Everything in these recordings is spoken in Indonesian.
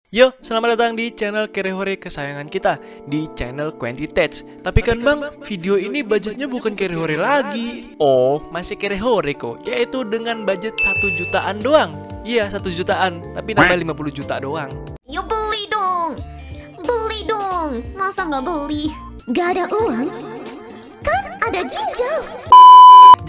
Yo, selamat datang di channel Kerehore kesayangan kita, di channel Quantitates. Tapi kan bang, video ini budgetnya bukan Kerehore lagi. Oh, masih Kerehore kok, yaitu dengan budget 1 jutaan doang. Iya, 1 jutaan, tapi nambah 50 juta doang. Yo beli dong, masa nggak beli? Gak ada uang? Kan ada ginjal.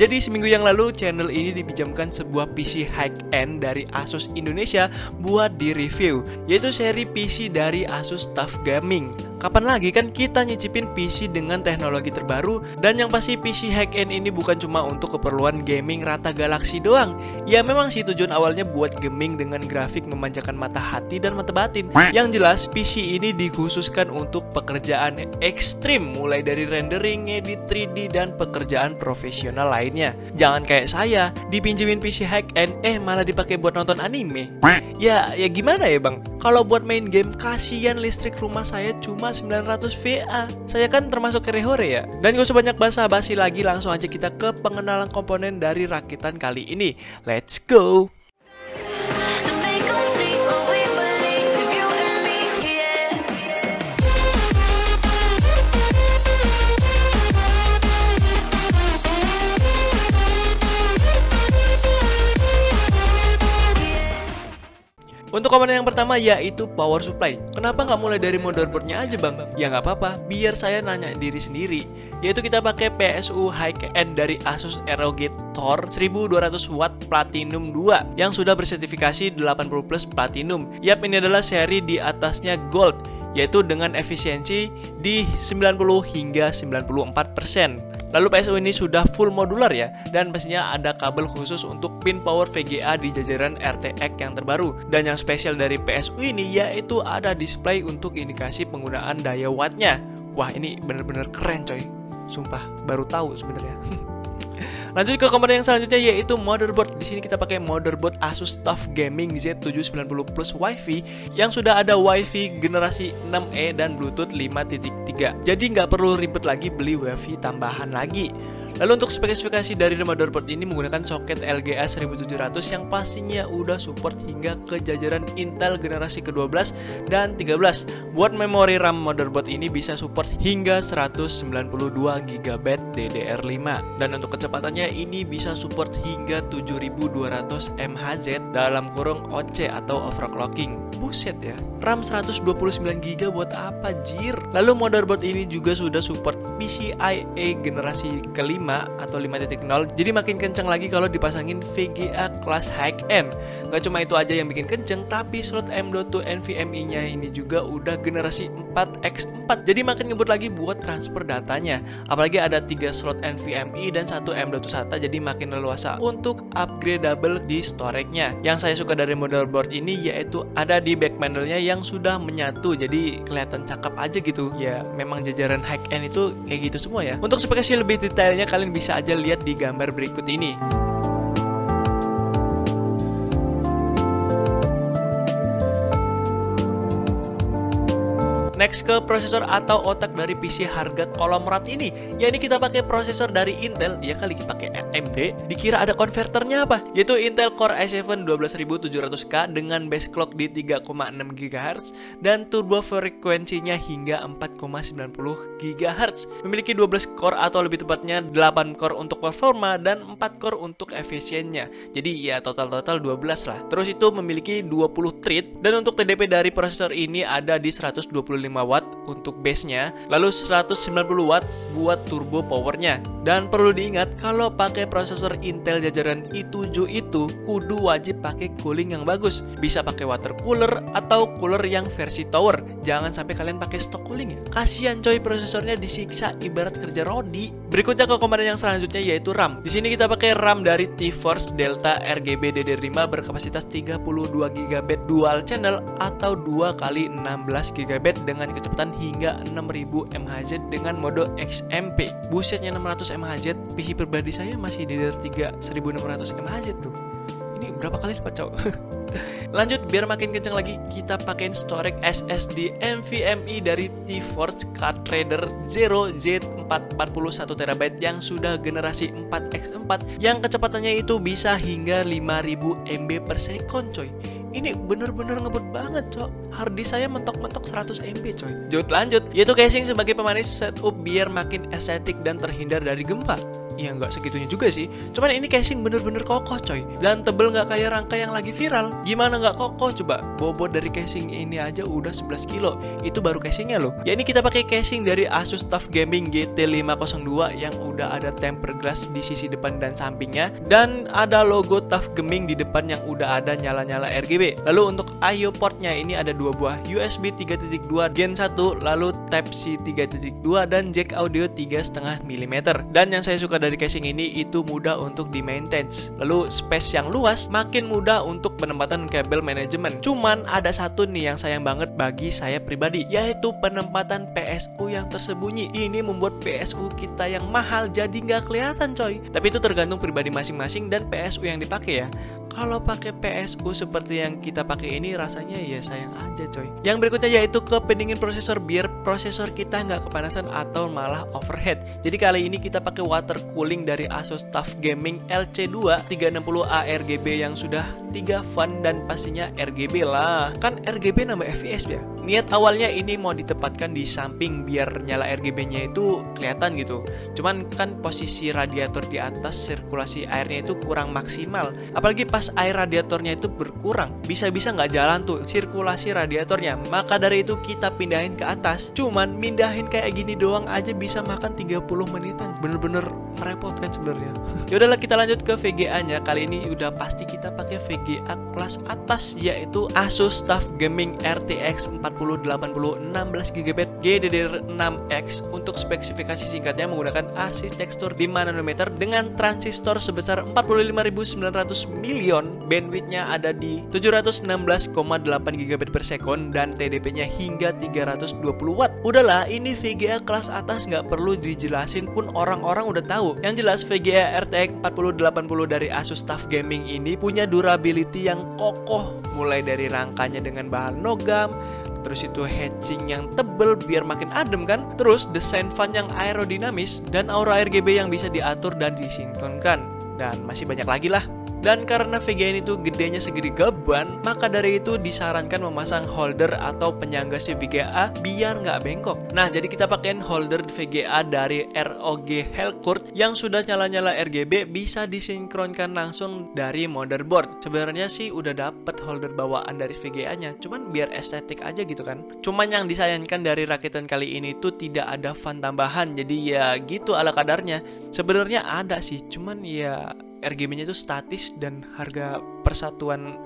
Jadi seminggu yang lalu channel ini dipinjamkan sebuah PC high-end dari Asus Indonesia buat di-review, yaitu seri PC dari Asus TUF Gaming. Kapan lagi kan kita nyicipin PC dengan teknologi terbaru? Dan yang pasti PC high-end ini bukan cuma untuk keperluan gaming rata galaksi doang. Ya memang sih tujuan awalnya buat gaming dengan grafik memanjakan mata hati dan mata batin. Yang jelas PC ini dikhususkan untuk pekerjaan ekstrim, mulai dari rendering, edit 3D, dan pekerjaan profesional lainnya. Jangan kayak saya, dipinjemin PC high-end malah dipakai buat nonton anime. Ya gimana ya bang? Kalau buat main game, kasihan listrik rumah saya cuma 900 VA. Saya kan termasuk Kerehore ya. Dan gak usah banyak basa-basi lagi, langsung aja kita ke pengenalan komponen dari rakitan kali ini. Let's go. Untuk komponen yang pertama yaitu power supply. Kenapa nggak mulai dari motherboardnya aja bang? Ya nggak apa-apa, biar saya nanya diri sendiri. Yaitu kita pakai PSU high-end dari Asus ROG Thor 1200 Watt Platinum 2 yang sudah bersertifikasi 80 plus Platinum. Yap, ini adalah seri di atasnya Gold, yaitu dengan efisiensi di 90 hingga 94%. Lalu PSU ini sudah full modular ya, dan pastinya ada kabel khusus untuk pin power VGA di jajaran RTX yang terbaru. Dan yang spesial dari PSU ini yaitu ada display untuk indikasi penggunaan daya wattnya. Wah, ini bener-bener keren coy, sumpah baru tahu sebenarnya. Lanjut ke komponen yang selanjutnya yaitu motherboard. Di sini kita pakai motherboard Asus TUF Gaming Z790 Plus Wi-Fi yang sudah ada Wi-Fi generasi 6E dan Bluetooth 5.3. Jadi nggak perlu ribet lagi beli Wi-Fi tambahan lagi. Lalu untuk spesifikasi dari motherboard ini menggunakan soket LGA 1700 yang pastinya udah support hingga ke jajaran Intel generasi ke-12 dan 13. Buat memori RAM motherboard ini bisa support hingga 192 GB DDR5. Dan untuk kecepatannya ini bisa support hingga 7200 MHz dalam kurung OC atau overclocking. Buset ya, RAM 129 GB buat apa jir? Lalu motherboard ini juga sudah support PCIe generasi kelima atau 5.0, jadi makin kencang lagi kalau dipasangin VGA kelas high-end. Gak cuma itu aja yang bikin kenceng, tapi slot M.2 NVMe nya ini juga udah generasi 4x4, jadi makin ngebut lagi buat transfer datanya. Apalagi ada 3 slot NVMe dan 1 M.2 SATA, jadi makin leluasa untuk upgradable di storage-nya. Yang saya suka dari motherboard ini yaitu ada di back panelnya yang sudah menyatu, jadi kelihatan cakep aja gitu. Ya memang jajaran high-end itu kayak gitu semua ya. Untuk spesifikasi lebih detailnya kalian bisa aja lihat di gambar berikut ini. Next ke prosesor atau otak dari PC harga kolomerat ini. Ya ini kita pakai prosesor dari Intel, ya kali pakai AMD. Dikira ada konverternya apa? Yaitu Intel Core i7 12700K dengan base clock di 3,6 GHz dan turbo frekuensinya hingga 4,90 GHz. Memiliki 12 core atau lebih tepatnya 8 core untuk performa dan 4 core untuk efisiennya. Jadi ya total 12 lah. Terus itu memiliki 20 thread dan untuk TDP dari prosesor ini ada di 125 watt untuk base-nya, lalu 190 watt buat turbo powernya. Dan perlu diingat kalau pakai prosesor Intel jajaran i7 itu kudu wajib pakai cooling yang bagus. Bisa pakai water cooler atau cooler yang versi tower. Jangan sampai kalian pakai stock cooling ya. Kasihan coy, prosesornya disiksa ibarat kerja rodi. Berikutnya ke komponen yang selanjutnya yaitu RAM. Di sini kita pakai RAM dari T-Force Delta RGB DDR5 berkapasitas 32 GB dual channel atau 2 x 16 GB dengan kecepatan hingga 6000 mHz dengan mode XMP. Busetnya 600 mHz, PC pribadi saya masih DDR3 1600 mHz tuh. Ini berapa kali lipat cowok? Lanjut, biar makin kenceng lagi, kita pakein storage SSD NVMe dari T-Force Card Reader Zero Z441 TB yang sudah generasi 4x4 yang kecepatannya itu bisa hingga 5000 MB per second coy. Ini bener-bener ngebut banget cok. Hard disk saya mentok-mentok 100 MB coy. Lanjut, yaitu casing sebagai pemanis setup biar makin estetik dan terhindar dari gempa. Ya nggak segitunya juga sih, cuman ini casing bener-bener kokoh coy, dan tebel nggak kayak rangka yang lagi viral. Gimana nggak kokoh coba? Bobot dari casing ini aja udah 11 kilo, itu baru casingnya loh. Ya ini kita pakai casing dari Asus TUF Gaming GT502 yang udah ada tempered glass di sisi depan dan sampingnya, dan ada logo TUF Gaming di depan yang udah ada nyala-nyala RGB. Lalu untuk I/O portnya ini ada 2 buah USB 3.2 Gen 1, lalu Type-C 3.2 dan jack audio 3,5 mm. Dan yang saya suka dari casing ini itu mudah untuk di maintain. Lalu space yang luas makin mudah untuk penempatan kabel manajemen. Cuman ada satu nih yang sayang banget bagi saya pribadi, yaitu penempatan PSU yang tersembunyi. Ini membuat PSU kita yang mahal jadi nggak kelihatan coy. Tapi itu tergantung pribadi masing-masing dan PSU yang dipakai ya. Kalau pakai PSU seperti yang kita pakai ini rasanya ya sayang aja coy. Yang berikutnya yaitu ke pendingin prosesor biar prosesor kita nggak kepanasan atau malah overheat. Jadi kali ini kita pakai water cooling dari Asus TUF Gaming LC2 360A RGB yang sudah 3 fan dan pastinya RGB lah. Kan RGB nama FPS ya. Niat awalnya ini mau ditempatkan di samping biar nyala RGB-nya itu kelihatan gitu. Cuman kan posisi radiator di atas sirkulasi airnya itu kurang maksimal. Apalagi pas air radiatornya itu berkurang, bisa-bisa nggak jalan tuh sirkulasi radiatornya. Maka dari itu kita pindahin ke atas. Cuman mindahin kayak gini doang aja bisa makan 30 menitan. Bener-bener merepotkan sebenarnya. Yaudahlah kita lanjut ke VGA-nya. Kali ini udah pasti kita pakai VGA kelas atas, yaitu Asus TUF Gaming RTX 4080 16GB GDDR6X. Untuk spesifikasi singkatnya menggunakan arsitektur 5 nanometer dengan transistor sebesar 45.900 million. Bandwidth-nya ada di 716,8 GB per second dan TDP-nya hingga 320 watt. Udahlah, ini VGA kelas atas nggak perlu dijelasin pun orang-orang udah tahu. Yang jelas VGA RTX 4080 dari Asus TUF Gaming ini punya durability yang kokoh, mulai dari rangkanya dengan bahan logam, terus itu hatching yang tebel biar makin adem kan, terus desain fan yang aerodinamis dan aura RGB yang bisa diatur dan disinkronkan, dan masih banyak lagi lah. Dan karena VGA ini tuh gedenya segede gaban, maka dari itu disarankan memasang holder atau penyangga si VGA biar nggak bengkok. Nah, jadi kita pakein holder VGA dari ROG Helcourt yang sudah nyala-nyala RGB, bisa disinkronkan langsung dari motherboard. Sebenarnya sih udah dapet holder bawaan dari VGA-nya, cuman biar estetik aja gitu kan. Cuman yang disayangkan dari rakitan kali ini tuh tidak ada fan tambahan, jadi ya gitu ala kadarnya. Sebenarnya ada sih, cuman ya RGB-nya itu statis dan harga persatuan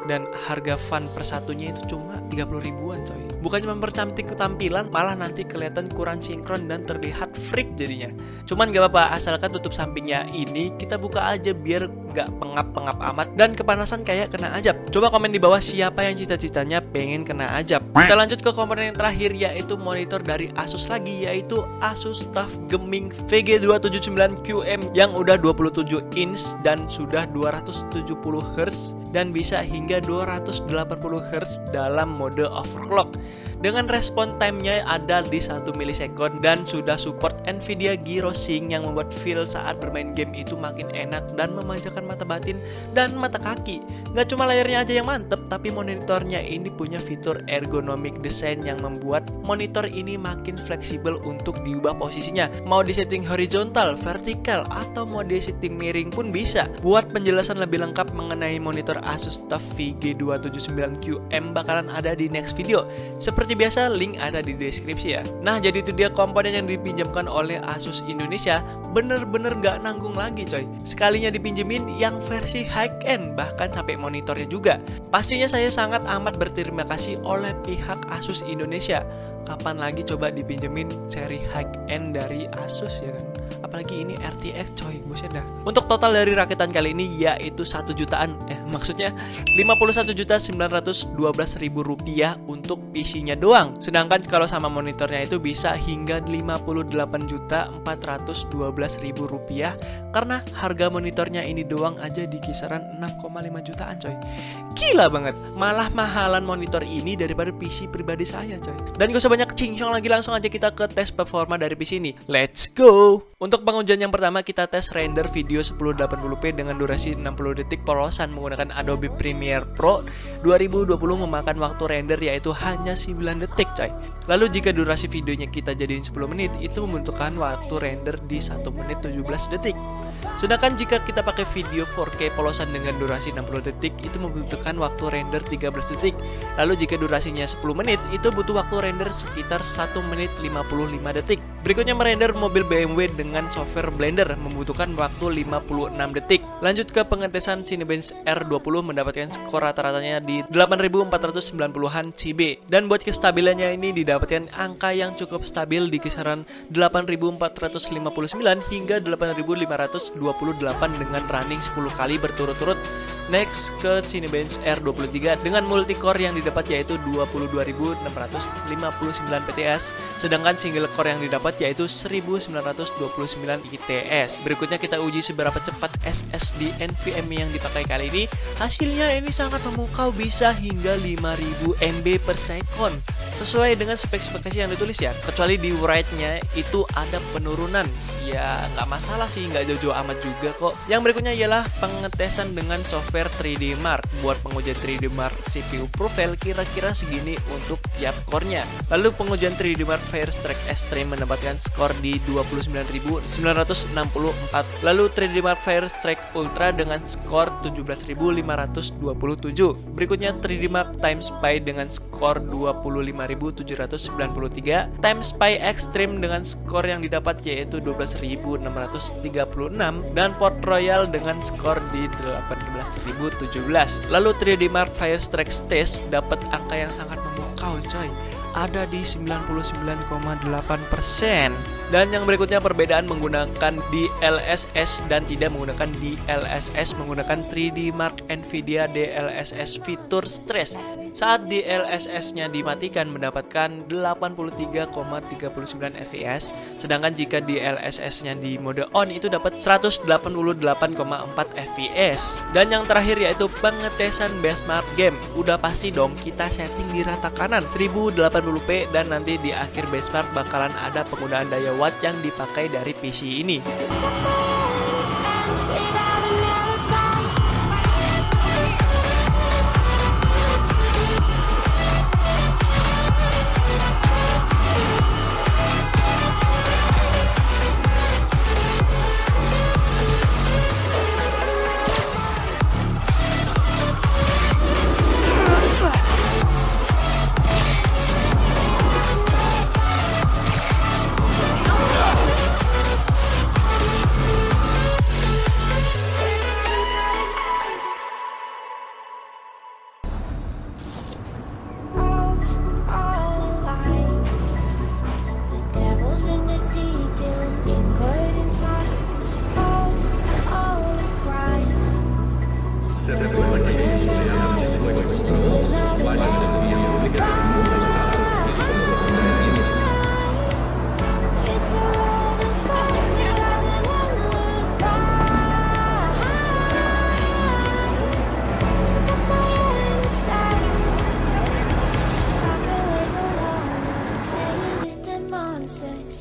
dan harga fan persatunya itu cuma 30 ribuan coy. Bukannya mempercantik ketampilan, malah nanti kelihatan kurang sinkron dan terlihat freak jadinya. Cuman gak apa-apa, asalkan tutup sampingnya ini kita buka aja biar gak pengap-pengap amat dan kepanasan kayak kena ajab. Coba komen di bawah siapa yang cita-citanya pengen kena ajab. Kita lanjut ke komponen yang terakhir, yaitu monitor dari Asus lagi, yaitu Asus TUF Gaming VG279QM yang udah 27 inch dan sudah 270Hz dan bisa hingga 280Hz dalam mode overclock. Dengan respon time-nya ada di 1 milisekund dan sudah support Nvidia Gyrosync yang membuat feel saat bermain game itu makin enak dan memanjakan mata batin dan mata kaki. Gak cuma layarnya aja yang mantep, tapi monitornya ini punya fitur ergonomic design yang membuat monitor ini makin fleksibel untuk diubah posisinya. Mau disetting horizontal, vertikal, atau mau disetting miring pun bisa. Buat penjelasan lebih lengkap mengenai monitor Asus TUF VG279QM bakalan ada di next video. Seperti biasa, link ada di deskripsi ya. Nah, jadi itu dia komponen yang dipinjamkan oleh Asus Indonesia. Bener-bener gak nanggung lagi coy. Sekalinya dipinjemin yang versi high-end, bahkan sampai monitornya juga. Pastinya saya sangat amat berterima kasih oleh pihak Asus Indonesia. Kapan lagi coba dipinjemin seri high-end dari Asus ya kan? Apalagi ini RTX coy, buset dah. Untuk total dari rakitan kali ini yaitu 1 jutaan, maksudnya 51.912.000 rupiah untuk PC PC-nya doang. Sedangkan kalau sama monitornya itu bisa hingga Rp58.412.000 karena harga monitornya ini doang aja di kisaran 6,5 jutaan coy. Gila banget, malah mahalan monitor ini daripada PC pribadi saya coy. Dan gak usah banyak cincong lagi, langsung aja kita ke tes performa dari PC ini. Let's go. Untuk pengujian yang pertama kita tes render video 1080p dengan durasi 60 detik polosan menggunakan Adobe Premiere Pro 2020 memakan waktu render yaitu hanya 9 detik coy. Lalu jika durasi videonya kita jadiin 10 menit itu membutuhkan waktu render di 1 menit 17 detik. Sedangkan jika kita pakai video 4K polosan dengan durasi 60 detik itu membutuhkan waktu render 13 detik. Lalu jika durasinya 10 menit itu butuh waktu render sekitar 1 menit 55 detik. Berikutnya merender mobil BMW dengan software Blender membutuhkan waktu 56 detik. Lanjut ke pengetesan Cinebench R20 mendapatkan skor rata-ratanya di 8490-an CB. Dan buat kestabilannya ini didapatkan angka yang cukup stabil di kisaran 8459 hingga 8528 dengan running 10 kali berturut-turut. Next ke Cinebench R23 dengan multicore yang didapat yaitu 22.659 PTS, sedangkan single core yang didapat yaitu 1929 ITS. Berikutnya kita uji seberapa cepat SSD NVMe yang dipakai kali ini. Hasilnya ini sangat memukau, bisa hingga 5000 MB per second sesuai dengan spesifikasi yang ditulis ya, kecuali di write-nya itu ada penurunan. Ya nggak masalah sih, nggak jauh-jauh amat juga kok. Yang berikutnya ialah pengetesan dengan software 3D Mark. Buat pengujian 3D Mark CPU profile kira-kira segini untuk tiap core-nya. Lalu pengujian 3D Mark Firestreak Extreme mendapatkan skor di 29.964. Lalu 3D Mark Firestreak Ultra dengan skor 17.527. Berikutnya 3D Mark Time Spy dengan skor 25.793. Time Spy Extreme dengan skor yang didapat yaitu 12.636 dan Port Royal dengan skor di 18.017. Lalu 3D Mark Firestreak Stage dapat angka yang sangat memukau coy, ada di 99,8%. Dan yang berikutnya perbedaan menggunakan DLSS dan tidak menggunakan DLSS menggunakan 3D Mark Nvidia DLSS fitur stress. Saat DLSS-nya dimatikan mendapatkan 83,39 fps, sedangkan jika DLSS-nya di mode on itu dapat 188,4 fps. Dan yang terakhir yaitu pengetesan benchmark game. Udah pasti dong kita setting di rata kanan 1080p dan nanti di akhir benchmark bakalan ada penggunaan daya watt yang dipakai dari PC ini.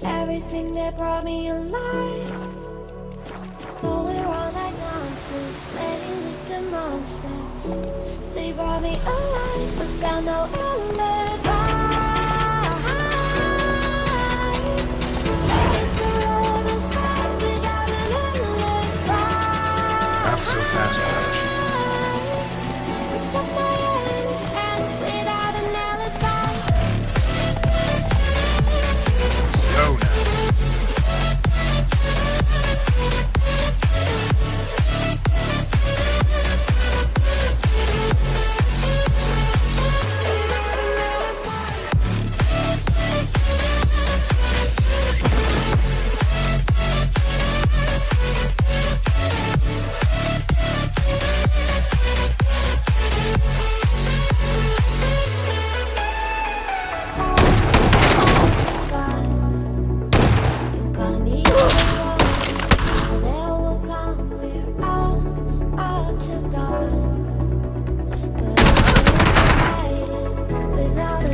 Everything that brought me alive, though we're all like monsters, playing with the monsters. They brought me alive, but got no alibi. It's a lover's fight without an alibi. Not so fast, Ash. Took my hands without an alibi. Slow now.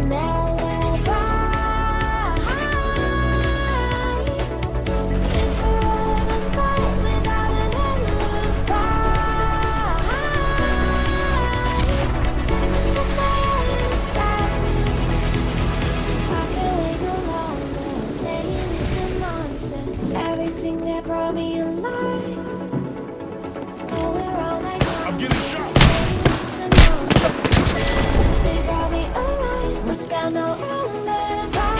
an alibi. It's a lover's fight without an alibi. Took my insides. I can't wait no longer. Playing with the monsters. Everything that brought me alive. Going around like I'm getting shot. the monsters. They brought me alive, but got no alibi.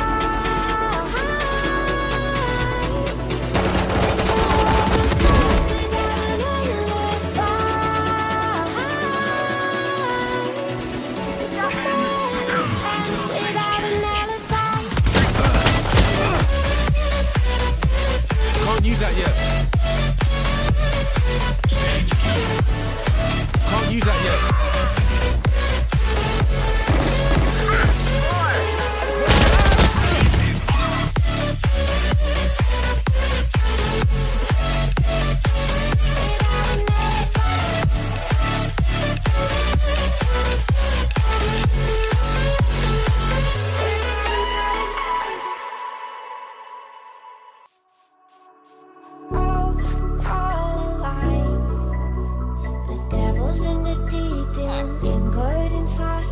Can't use that yet. Stage 2. Can't use that yet. All alive. The devil's in the detail, lingered inside.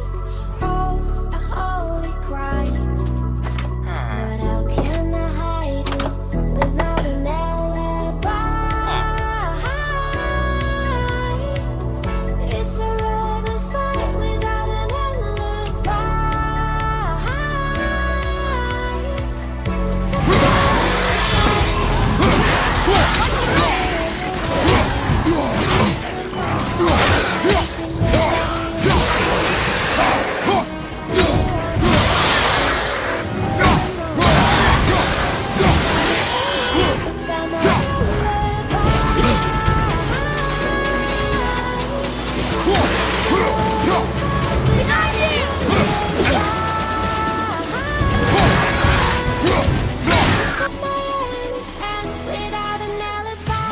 Oh, a holy crime. But how can I hide it without an alibi? It's a lover's fight without an alibi. Got no alibi. Without an alibi.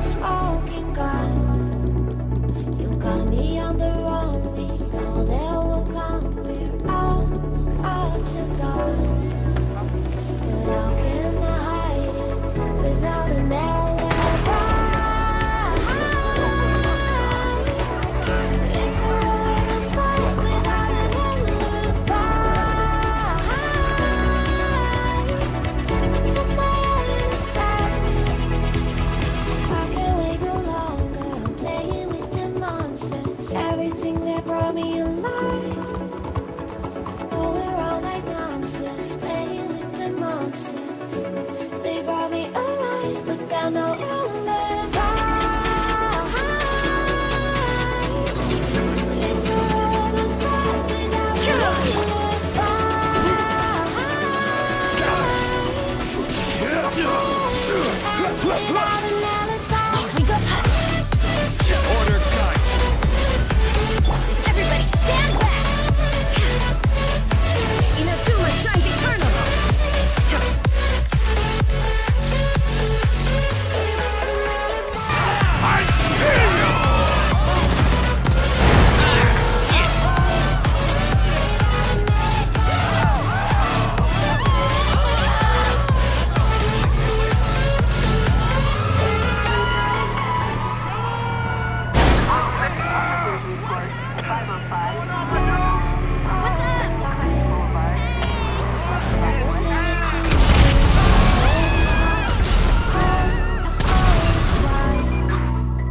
Smoking gun, you got me on the run. We know there will come. We're out till dawn. But how can I hide it without an alibi? It's a lover's fight without an alibi. Took my insides. I can't wait no longer. I'm playing with the monsters. Everything that brought me alive. Going around like monsters. Playing with the monsters. They brought me alive, but got no alibi. It's a lover's fight without an alibi. Without an alibi. Order cut. Everybody stand back! Inazuma shines eternal!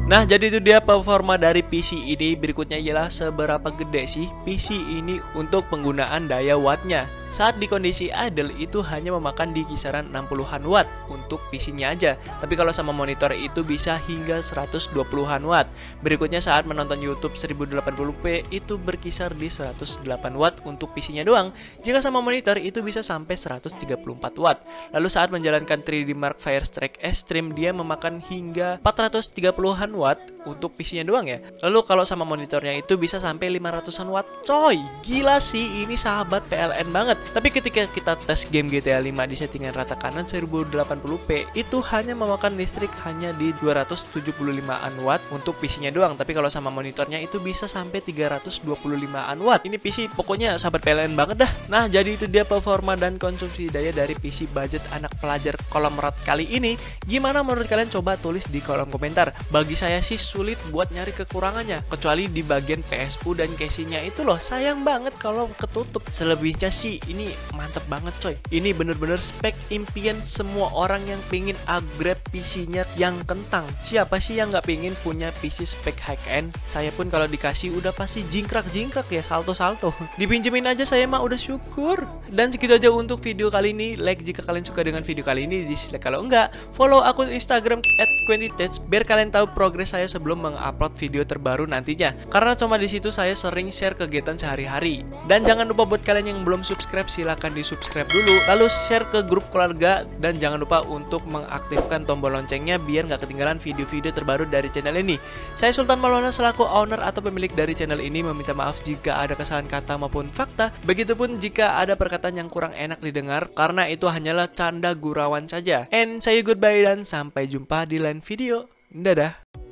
Nah, jadi itu dia performa dari PC ini. Berikutnya ialah seberapa gede sih PC ini untuk penggunaan daya wattnya. saat di kondisi idle itu hanya memakan di kisaran 60-an watt untuk PC-nya aja. Tapi kalau sama monitor itu bisa hingga 120-an watt. Berikutnya saat menonton YouTube 1080p itu berkisar di 108 watt untuk PC-nya doang. Jika sama monitor itu bisa sampai 134 watt. Lalu saat menjalankan 3D Mark Firestrike Extreme dia memakan hingga 430-an watt untuk PC-nya doang ya. Lalu kalau sama monitornya itu bisa sampai 500-an watt. Coy, gila sih, ini sahabat PLN banget. Tapi ketika kita tes game GTA 5 di settingan rata kanan 1080p itu hanya memakan listrik hanya di 275-an watt untuk PC-nya doang. Tapi kalau sama monitornya itu bisa sampai 325-an watt. Ini PC pokoknya sahabat PLN banget dah. Nah, jadi itu dia performa dan konsumsi daya dari PC budget anak pelajar kolom rat kali ini. Gimana menurut kalian? Coba tulis di kolom komentar. Bagi saya sih sulit buat nyari kekurangannya, kecuali di bagian PSU dan casingnya itu loh. Sayang banget kalau ketutup. Selebihnya sih ini mantep banget coy. Ini bener-bener spek impian semua orang yang pingin upgrade PC-nya yang kentang. Siapa sih yang nggak pingin punya PC spek high-end? Saya pun kalau dikasih udah pasti jingkrak-jingkrak ya, salto-salto. Dipinjemin aja saya mah udah syukur. Dan segitu aja untuk video kali ini. Like jika kalian suka dengan video kali ini, dislike kalau enggak. Follow akun Instagram @quentitech biar kalian tahu progres saya sebelum mengupload video terbaru nantinya. Karena cuma di situ saya sering share kegiatan sehari-hari. Dan jangan lupa buat kalian yang belum subscribe silahkan di subscribe dulu. Lalu share ke grup keluarga dan jangan lupa untuk mengaktifkan tombol loncengnya biar nggak ketinggalan video-video terbaru dari channel ini. Saya Sultan Maulana selaku owner atau pemilik dari channel ini meminta maaf jika ada kesalahan kata maupun fakta. Begitupun jika ada perkataan yang kurang enak didengar karena itu hanyalah canda gurauan saja. And say goodbye dan sampai jumpa di lain video. Dadah.